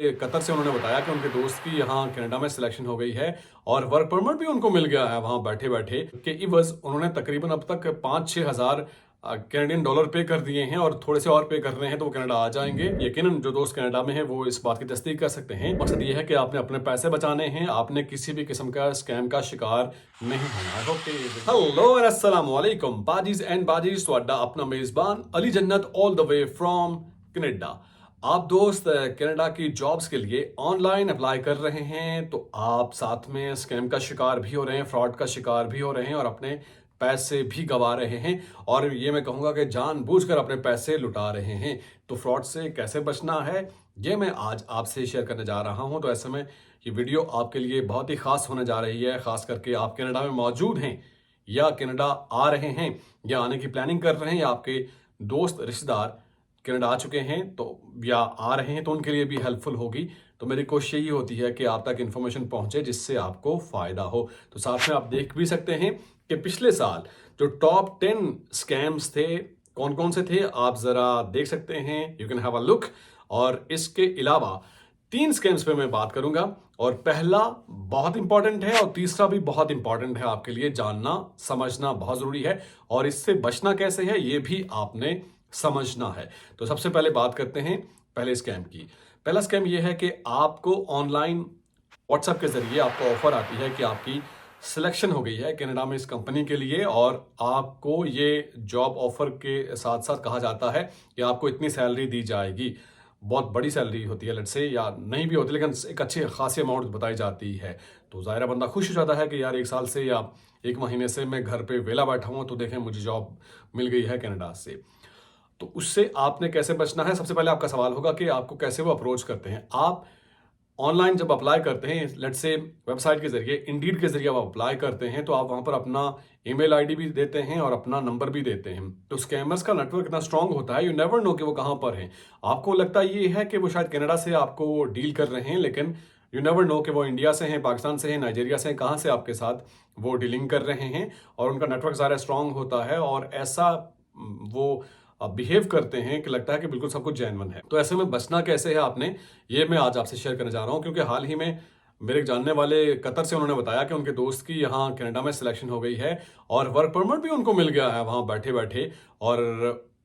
Qatar से उन्होंने बताया कि उनके दोस्त की यहाँ कनाडा में सिलेक्शन हो गई है और वर्क परमिट भी उनको मिल गया है वहां बैठे बैठे के इवज उन्होंने तकरीबन अब तक 5-6 हज़ार कैनेडियन डॉलर पे कर दिए हैं और थोड़े से और पे कर रहे हैं तो वो कनाडा आ जाएंगे। यकीनन जो दोस्त कनाडा में हैं वो इस बात की तस्दीक कर सकते हैं। मकसद ये है कि आपने अपने पैसे बचाने हैं, आपने किसी भी किस्म का स्कैम का शिकार नहीं होना है। हेलो एंड अस्सलाम वालेकुम बाजीज एंड बाजीज, ਤੁਹਾਡਾ अपना मेजबान अली जन्नत all the way from Canada. आप दोस्त कनाडा की जॉब्स के लिए ऑनलाइन अप्लाई कर रहे हैं तो आप साथ में स्कैम का शिकार भी हो रहे हैं, फ्रॉड का शिकार भी हो रहे हैं और अपने पैसे भी गंवा रहे हैं और ये मैं कहूँगा कि जानबूझकर अपने पैसे लुटा रहे हैं। तो फ्रॉड से कैसे बचना है ये मैं आज आपसे शेयर करने जा रहा हूँ। तो ऐसे में ये वीडियो आपके लिए बहुत ही खास होने जा रही है, खास करके आप कनाडा में मौजूद हैं या कनाडा आ रहे हैं या आने की प्लानिंग कर रहे हैं या आपके दोस्त रिश्तेदार कनाडा आ चुके हैं तो या आ रहे हैं तो उनके लिए भी हेल्पफुल होगी। तो मेरी कोशिश यही होती है कि आप तक इन्फॉर्मेशन पहुंचे जिससे आपको फ़ायदा हो। तो साथ में आप देख भी सकते हैं कि पिछले साल जो टॉप 10 स्कैम्स थे कौन कौन से थे, आप ज़रा देख सकते हैं, you can have a look. और इसके अलावा 3 स्कैम्स पे मैं बात करूंगा और पहला बहुत इंपॉर्टेंट है और तीसरा भी बहुत इंपॉर्टेंट है, आपके लिए जानना समझना बहुत ज़रूरी है और इससे बचना कैसे है ये भी आपने समझना है। तो सबसे पहले बात करते हैं पहले स्कैम की। पहला स्कैम ये है कि आपको ऑनलाइन व्हाट्सएप के जरिए आपको ऑफर आती है कि आपकी सिलेक्शन हो गई है कनाडा में इस कंपनी के लिए और आपको ये जॉब ऑफर के साथ साथ कहा जाता है कि आपको इतनी सैलरी दी जाएगी। बहुत बड़ी सैलरी होती है लेट्स से, या नहीं भी होती लेकिन एक अच्छी खासी अमाउंट बताई जाती है। तो ज़ाहिर बंदा खुश हो जाता है कि यार 1 साल से या 1 महीने से मैं घर पे वेला बैठा हूँ तो देखें मुझे जॉब मिल गई है कनाडा से। तो उससे आपने कैसे बचना है, सबसे पहले आपका सवाल होगा कि आपको कैसे वो अप्रोच करते हैं। आप ऑनलाइन जब अप्लाई करते हैं लेट्स से वेबसाइट के जरिए, इंडीड के जरिए आप अप्लाई करते हैं तो आप वहां पर अपना ईमेल आईडी भी देते हैं और अपना नंबर भी देते हैं। तो स्कैमर्स का नेटवर्क इतना स्ट्रांग होता है, यू नेवर नो कि वो कहां पर हैं। आपको लगता ये है कि वो शायद कनाडा से आपको डील कर रहे हैं लेकिन यू नेवर नो कि वो इंडिया से हैं, पाकिस्तान से हैं, नाइजीरिया से हैं, कहाँ से आपके साथ वो डीलिंग कर रहे हैं। और उनका नेटवर्क ज़्यादा स्ट्रांग होता है और ऐसा वो बिहेव करते हैं कि लगता है कि बिल्कुल सब कुछ जेन्युइन है। तो ऐसे में बचना कैसे है आपने, ये मैं आज आपसे शेयर करने जा रहा हूँ क्योंकि हाल ही में मेरे एक जानने वाले कतर से उन्होंने बताया कि उनके दोस्त की यहाँ कनाडा में सिलेक्शन हो गई है और वर्क परमिट भी उनको मिल गया है वहाँ बैठे बैठे और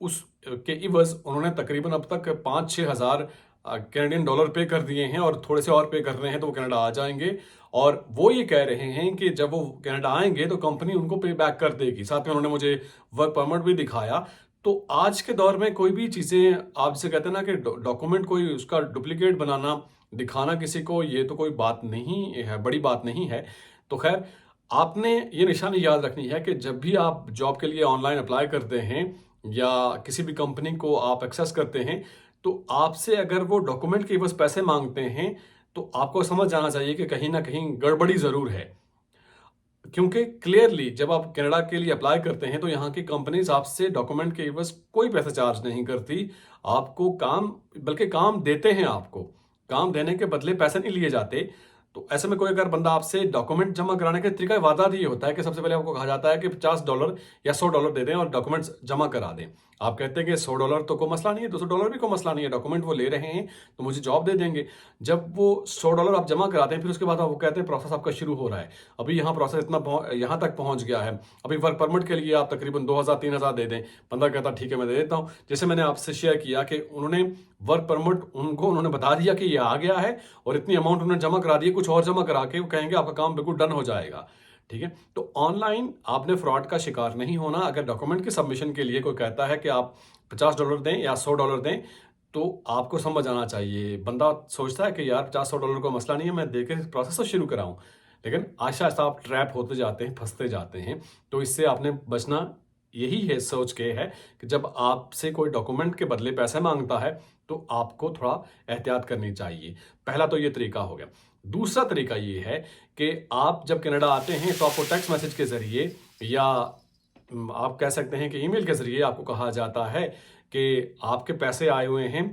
उस के इवज उन्होंने तकरीबन अब तक 5-6 हज़ार कैनेडियन डॉलर पे कर दिए हैं और थोड़े से और पे कर रहे हैं तो वो कनाडा आ जाएंगे। और वो ये कह रहे हैं कि जब वो कनाडा आएंगे तो कंपनी उनको पे बैक कर देगी। साथ में उन्होंने मुझे वर्क परमिट भी दिखाया। तो आज के दौर में कोई भी चीज़ें आप जिसे कहते हैं ना कि डॉक्यूमेंट कोई उसका डुप्लीकेट बनाना दिखाना किसी को, ये तो कोई बात नहीं है, बड़ी बात नहीं है। तो खैर आपने ये निशानी याद रखनी है कि जब भी आप जॉब के लिए ऑनलाइन अप्लाई करते हैं या किसी भी कंपनी को आप एक्सेस करते हैं तो आपसे अगर वो डॉक्यूमेंट के बस पैसे मांगते हैं तो आपको समझ जाना चाहिए कि कहीं ना कहीं गड़बड़ी ज़रूर है। क्योंकि क्लियरली जब आप कनाडा के लिए अप्लाई करते हैं तो यहाँ की कंपनीज आपसे डॉक्यूमेंट के बस कोई पैसा चार्ज नहीं करती। आपको काम, बल्कि काम देते हैं, आपको काम देने के बदले पैसे नहीं लिए जाते। तो ऐसे में कोई अगर बंदा आपसे डॉक्यूमेंट जमा कराने का तरीका वादा ये होता है कि सबसे पहले आपको कहा जाता है कि $50 या $100 दे दें और डॉक्यूमेंट्स जमा करा दें। आप कहते हैं कि $100 तो कोई मसला नहीं है, $200 भी कोई मसला नहीं है, डॉक्यूमेंट वो ले रहे हैं तो मुझे जॉब दे देंगे। जब वो $100 आप जमा कराते हैं फिर उसके बाद आप वो कहते हैं प्रोसेस आपका शुरू हो रहा है, अभी यहाँ प्रोसेस यहाँ तक पहुँच गया है, अभी वर्क परमिट के लिए आप तकरीबन 2,000-3,000 दे दें। बंदा कहता ठीक है मैं दे देता हूँ। जैसे मैंने आपसे शेयर किया कि उन्होंने वर्क परमिट उन्होंने बता दिया कि ये आ गया है और इतनी अमाउंट उन्होंने जमा करा दी, कुछ और जमा करा के वो कहेंगे आपका काम बिल्कुल डन हो जाएगा। ठीक है, तो ऑनलाइन आपने फ्रॉड का शिकार नहीं होना। अगर डॉक्यूमेंट के सबमिशन के लिए कोई कहता है कि आप $50 दें या $100 दें तो आपको समझ आना चाहिए। बंदा सोचता है कि यार $50-100 का मसला नहीं है, मैं देके प्रोसेस तो शुरू कराऊं, लेकिन आहिस्ता आहिस्ता आप ट्रैप होते जाते हैं, फंसते जाते हैं। तो इससे आपने बचना यही है, सोच के है कि जब आपसे कोई डॉक्यूमेंट के बदले पैसे मांगता है तो आपको थोड़ा एहतियात करनी चाहिए। पहला तो ये तरीका हो गया। दूसरा तरीका ये है कि आप जब कनाडा आते हैं तो आपको टेक्स्ट मैसेज के जरिए या आप कह सकते हैं कि ईमेल के जरिए आपको कहा जाता है कि आपके पैसे आए हुए हैं,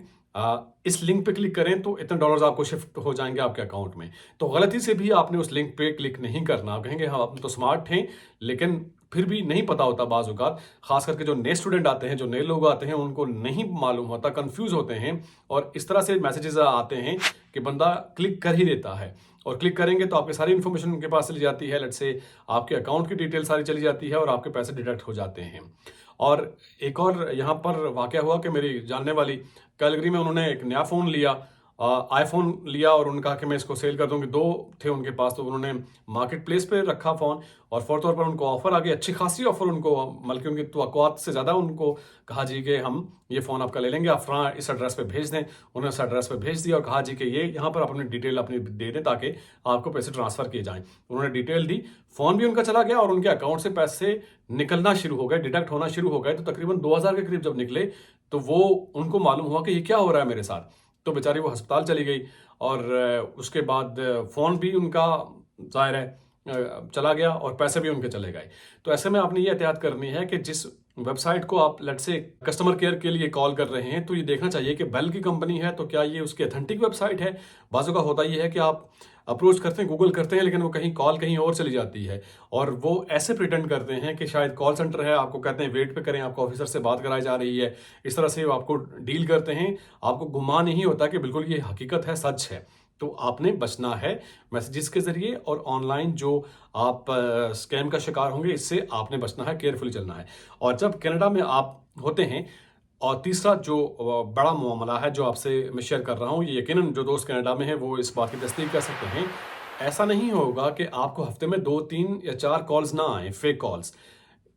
इस लिंक पे क्लिक करें तो इतने डॉलर्स आपको शिफ्ट हो जाएंगे आपके अकाउंट में। तो गलती से भी आपने उस लिंक पे क्लिक नहीं करना। आप कहेंगे हाँ आप तो स्मार्ट हैं लेकिन फिर भी नहीं पता होता बाज़ औक़ात, ख़ास करके जो नए स्टूडेंट आते हैं, जो नए लोग आते हैं, उनको नहीं मालूम होता, कन्फ्यूज़ होते हैं और इस तरह से मैसेजेस आते हैं कि बंदा क्लिक कर ही देता है और क्लिक करेंगे तो आपकी सारी इन्फॉर्मेशन उनके पास चली जाती है। लेट्स से आपके अकाउंट की डिटेल सारी चली जाती है और आपके पैसे डिडक्ट हो जाते हैं। और एक और यहाँ पर वाक़या हुआ कि मेरी जानने वाली कैलगरी में उन्होंने एक नया फ़ोन लिया, आईफ़ोन लिया और उन्होंने कहा कि मैं इसको सेल कर दूँगी। 2 थे उनके पास, तो उन्होंने मार्केट प्लेस पे रखा फ़ोन और फ़ौर तौर पर उनको ऑफ़र आ गई, अच्छी खासी ऑफ़र उनको, बल्कि उनकी तवक्कुआत से ज़्यादा उनको कहा जी कि हम ये फ़ोन आपका ले लेंगे, आप फ़लाँ इस एड्रेस पे भेज दें। उन्होंने उस एड्रेस पे भेज दिया और कहा जी कि ये यहाँ पर अपनी डिटेल अपनी दे दें ताकि आपको पैसे ट्रांसफ़र किए जाएँ। उन्होंने डिटेल दी, फ़ोन भी उनका चला गया और उनके अकाउंट से पैसे निकलना शुरू हो गए, डिडक्ट होना शुरू हो गए। तो तकरीबन 2000 के करीब जब निकले, तो वो उनको मालूम हुआ कि ये क्या हो रहा है मेरे साथ। तो बेचारी वो अस्पताल चली गई और उसके बाद फ़ोन भी उनका ज़ाहिर है चला गया और पैसे भी उनके चले गए। तो ऐसे में आपने ये एहतियात करनी है कि जिस वेबसाइट को आप लेट्स से कस्टमर केयर के लिए कॉल कर रहे हैं, तो ये देखना चाहिए कि बेल की कंपनी है तो क्या ये उसकी ऑथेंटिक वेबसाइट है। बाज़ों का होता ये है कि आप अप्रोच करते हैं, गूगल करते हैं, लेकिन वो कहीं कॉल कहीं और चली जाती है और वो ऐसे प्रिटेंड करते हैं कि शायद कॉल सेंटर है, आपको कहते हैं वेट पे करें, आपको ऑफिसर से बात कराई जा रही है। इस तरह से वो आपको डील करते हैं, आपको गुमान नहीं होता कि बिल्कुल ये हकीकत है, सच है। तो आपने बचना है मैसेजेस के ज़रिए और ऑनलाइन जो आप स्कैम का शिकार होंगे, इससे आपने बचना है, केयरफुली चलना है। और जब कनाडा में आप होते हैं, और तीसरा जो बड़ा मामला है जो आपसे मैं शेयर कर रहा हूँ, ये यकीनन जो दोस्त कनाडा में हैं वो इस बात की तस्दीक कर सकते हैं। ऐसा नहीं होगा कि आपको हफ्ते में 2, 3 या 4 कॉल्स ना आएँ, फेक कॉल्स।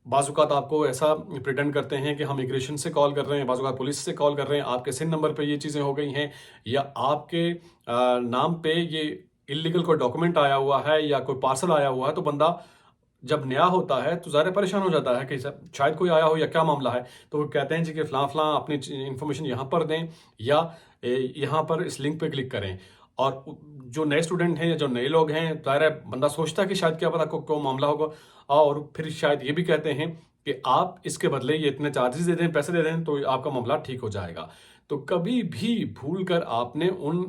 बाज़ औक़ात आपको ऐसा प्रिटेंड करते हैं कि हम इमिग्रेशन से कॉल कर रहे हैं, बाज़ औक़ात पुलिस से कॉल कर रहे हैं, आपके सिन नंबर पे ये चीज़ें हो गई हैं या आपके नाम पे ये इल्लीगल कोई डॉक्यूमेंट आया हुआ है या कोई पार्सल आया हुआ है, तो बंदा जब नया होता है तो ज़ाहिर है परेशान हो जाता है कि शायद कोई आया हो या क्या मामला है। तो वो कहते हैं जी कि फ़लाँ-फ़लाँ अपनी इन्फॉर्मेशन यहाँ पर दें या यहाँ पर इस लिंक पे क्लिक करें। और जो नए स्टूडेंट हैं या जो नए लोग हैं, ज़ाहिर है बंदा सोचता है कि शायद क्या पता को मामला होगा और फिर शायद ये भी कहते हैं कि आप इसके बदले ये इतने चार्जेस दे दें, पैसे दे दें तो आपका मामला ठीक हो जाएगा। तो कभी भी भूल कर आपने उन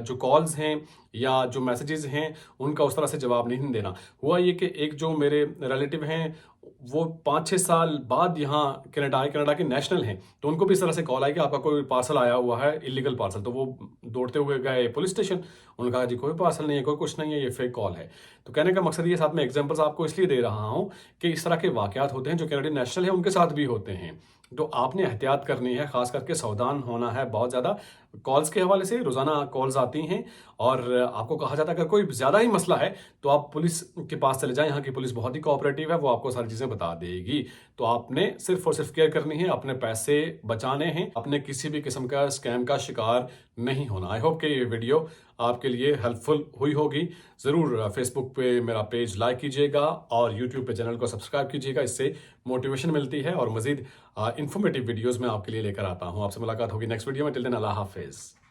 जो कॉल्स हैं या जो मैसेजेस हैं, उनका उस तरह से जवाब नहीं देना। हुआ ये कि एक जो मेरे रिलेटिव हैं, वो 5-6 साल बाद यहाँ कनाडा आए, कनाडा के नेशनल हैं, तो उनको भी इस तरह से कॉल आई कि आपका कोई पार्सल आया हुआ है, इल्लीगल पार्सल। तो वो दौड़ते हुए गए पुलिस स्टेशन, उन्होंने कहा जी कोई पार्सल नहीं है, कोई कुछ नहीं है, ये फेक कॉल है। तो कहने का मकसद ये, साथ में एग्जांपल्स आपको इसलिए दे रहा हूँ कि इस तरह के वाकयात होते हैं जो कनाडियन नेशनल है उनके साथ भी होते हैं। तो आपने एहतियात करनी है, खास करके सावधान होना है बहुत ज़्यादा। कॉल्स के हवाले से रोज़ाना कॉल्स आती हैं और आपको कहा जाता है अगर कोई ज़्यादा ही मसला है तो आप पुलिस के पास चले जाएँ, यहाँ की पुलिस बहुत ही कोऑपरेटिव है, वो आपको सारी चीज़ें बता देगी। तो आपने सिर्फ और सिर्फ केयर करनी है, अपने पैसे बचाने हैं, अपने किसी भी किस्म का स्कैम का शिकार नहीं होना। आई होप कि ये वीडियो आपके लिए हेल्पफुल हुई होगी। ज़रूर फेसबुक पे मेरा पेज लाइक कीजिएगा और यूट्यूब पे चैनल को सब्सक्राइब कीजिएगा, इससे मोटिवेशन मिलती है और मज़ीद इन्फॉर्मेटिव वीडियोज़ मैं आपके लिए लेकर आता हूँ। आपसे मुलाकात होगी नेक्स्ट वीडियो में। टिल देन अल्लाह हाफ़िज़।